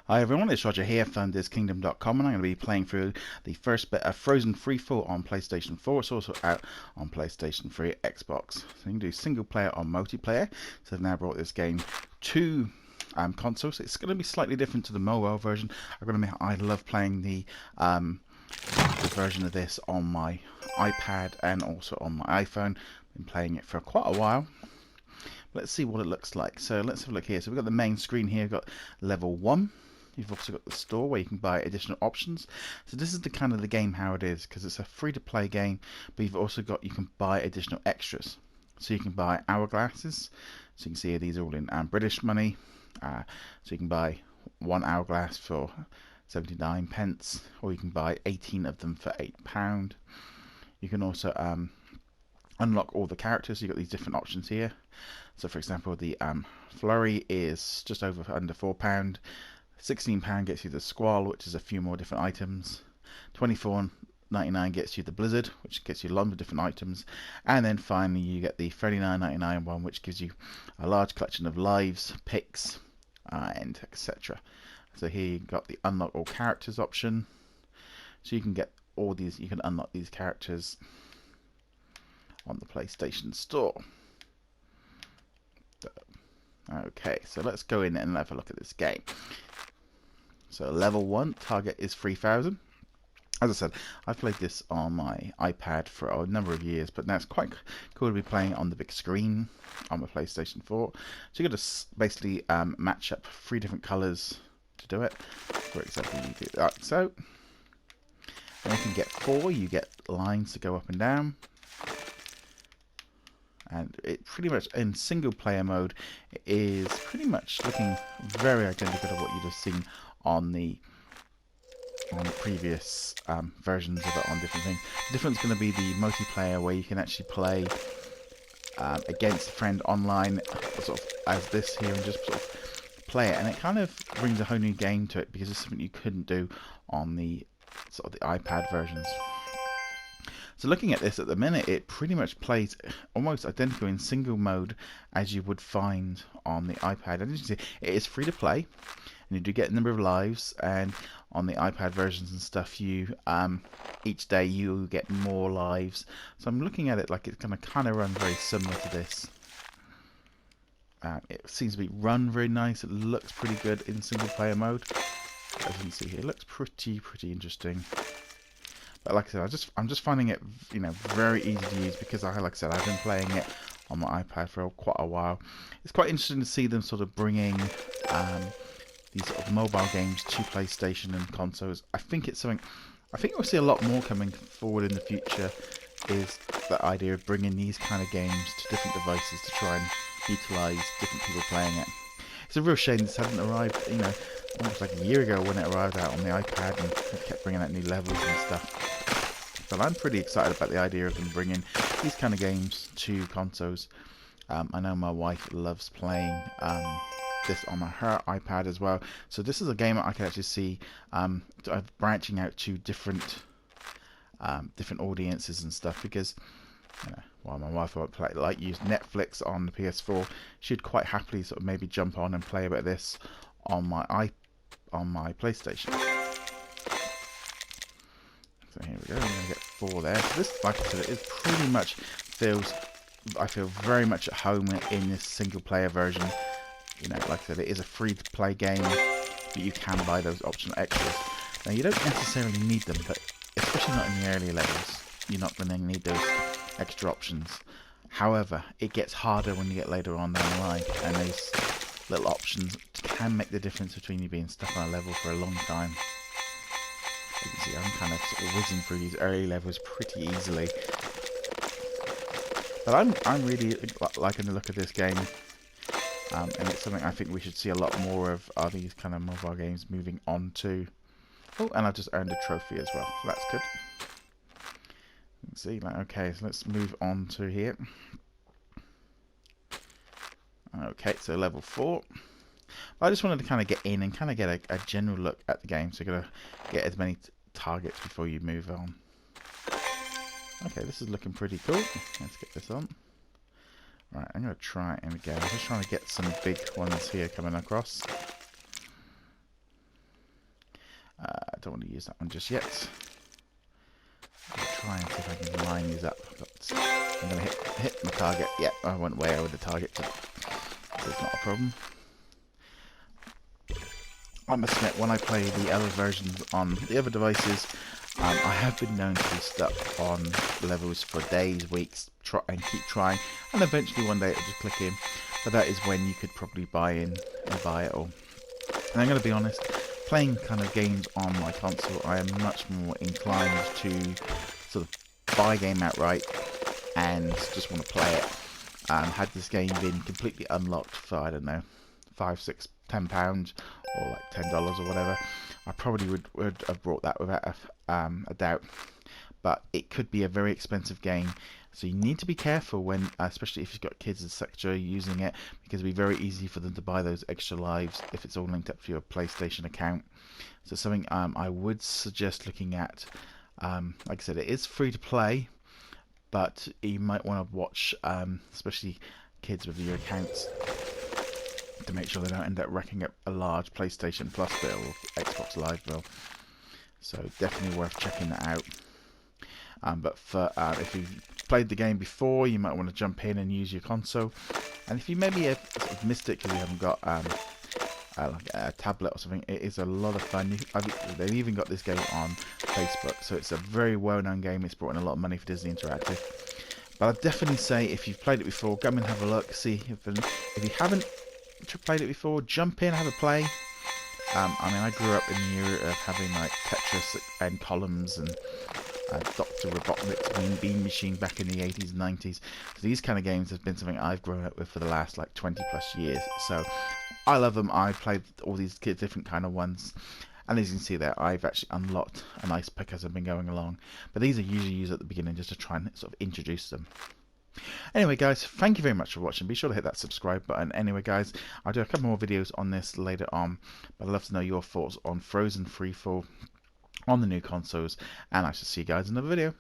Hi everyone, it's Roger here from DisKingdom.com, and I'm going to be playing through the first bit of Frozen Freefall on PlayStation 4. It's also out on PlayStation 3, Xbox. So you can do single player or multiplayer. So I've now brought this game to consoles. It's going to be slightly different to the mobile version. I love playing the version of this on my iPad and also on my iPhone. Been playing it for quite a while. Let's see what it looks like. So let's have a look here. So we've got the main screen here. We've got level 1. You've also got the store where you can buy additional options. So this is the kind of the game how it is, because it's a free-to-play game, but you've also got, you can buy additional extras. So you can buy hourglasses. So you can see here, these are all in British money. So you can buy one hourglass for 79 pence, or you can buy 18 of them for £8. You can also unlock all the characters. You've got these different options here. So for example, the flurry is just under £4. £16 gets you the squall, which is a few more different items. $24.99 gets you the blizzard, which gets you a lot of different items. And then finally you get the $39.99 one, which gives you a large collection of lives, picks, and etc. So here you've got the unlock all characters option. So you can get all these, you can unlock these characters on the PlayStation Store. Okay, so let's go in and have a look at this game. So level 1, target is 3,000. As I said, I've played this on my iPad for a number of years, but now it's quite cool to be playing it on the big screen on my PlayStation 4. So you've got to basically match up 3 different colours to do it. For example, you do that. So, and you can get 4, you get lines to go up and down. And it pretty much, in single player mode, it is pretty much looking very identical to what you'd have seen on the previous versions of it on different things. The difference is going to be the multiplayer, where you can actually play against a friend online, sort of as this here, and just sort of play it. And it kind of brings a whole new game to it, because it's something you couldn't do on the sort of the iPad versions. So looking at this at the minute, it pretty much plays almost identical in single mode as you would find on the iPad. And as you see, it is free to play, and you do get a number of lives. And on the iPad versions and stuff, you each day you get more lives. So I'm looking at it like it's going to kind of run very similar to this. It seems to be run very nice. It looks pretty good in single player mode. As you can see here, it looks pretty interesting. But like I said, I'm just finding it, very easy to use, because like I said, I've been playing it on my iPad for quite a while. It's quite interesting to see them sort of bringing these sort of mobile games to PlayStation and consoles. I think it's something. I think we'll see a lot more coming forward in the future. Is the idea of bringing these kind of games to different devices to try and utilize different people playing it. It's a real shame this hadn't arrived, almost like a year ago when it arrived out on the iPad, and it kept bringing out new levels and stuff. But I'm pretty excited about the idea of them bringing these kind of games to consoles. I know my wife loves playing this on her iPad as well. So this is a game that I can actually see branching out to different audiences and stuff, because while my wife won't use Netflix on the PS4, she'd quite happily sort of maybe jump on and play a bit of this on my PlayStation. So here we go. I'm going to get 4 there. So this, like I said, it is pretty much I feel very much at home in this single player version. Like I said, it is a free to play game, but you can buy those optional extras. Now you don't necessarily need them, but especially not in the earlier levels, you're not going to need those extra options. However, it gets harder when you get later on down the line, and those little options can make the difference between you being stuck on a level for a long time. You can see I'm kind of sort of whizzing through these early levels pretty easily. But I'm really liking the look of this game, and it's something I think we should see a lot more of, are these kind of mobile games moving on to. Oh, and I just earned a trophy as well, so that's good. Let's see, okay, so let's move on to here. Okay, so level 4. I just wanted to kind of get in and kind of get a general look at the game, so you're going to get as many targets before you move on. Okay, this is looking pretty cool. Let's get this on. Right, I'm going to try and again. I'm just trying to get some big ones here coming across. I don't want to use that one just yet. I'll try and see if I can line these up. But I'm going to hit my target. Yeah, I went way over the target, so it's not a problem. I must admit, when I play the other versions on the other devices, I have been known to be stuck on levels for days, weeks, and keep trying, and eventually one day it'll just click in. But that is when you could probably buy it all. And I'm going to be honest, playing kind of games on my console, I am much more inclined to sort of buy a game outright and just want to play it. Had this game been completely unlocked for, I don't know, £5, £6, £10 or like $10 or whatever, I probably would have brought that without a doubt. But it could be a very expensive game, so you need to be careful when, especially if you've got kids etc. using it, because it'll be very easy for them to buy those extra lives if it's all linked up to your PlayStation account. So something I would suggest looking at. Like I said, it is free to play, but you might want to watch, especially kids with your accounts, to make sure they don't end up racking up a large PlayStation Plus bill or Xbox Live bill. So definitely worth checking that out. But for if you've played the game before, you might want to jump in and use your console. And if you maybe have sort of missed it because you haven't got like a tablet or something, it is a lot of fun. They've even got this game on Facebook, so it's a very well-known game. It's brought in a lot of money for Disney Interactive. But I'd definitely say if you've played it before, come and have a look. See if you haven't played it before, jump in, have a play. I mean, I grew up in the era of having like Tetris and Columns and Dr. Robotnik's Bean Machine back in the 80s and 90s. So these kind of games have been something I've grown up with for the last like 20 plus years. So I love them. I've played all these different kind of ones. And as you can see there, I've actually unlocked a nice pick as I've been going along. But these are usually used at the beginning just to try and sort of introduce them. Anyway guys, thank you very much for watching. Be sure to hit that subscribe button. Anyway guys, I'll do a couple more videos on this later on, but I'd love to know your thoughts on Frozen Freefall on the new consoles, and I shall see you guys in another video.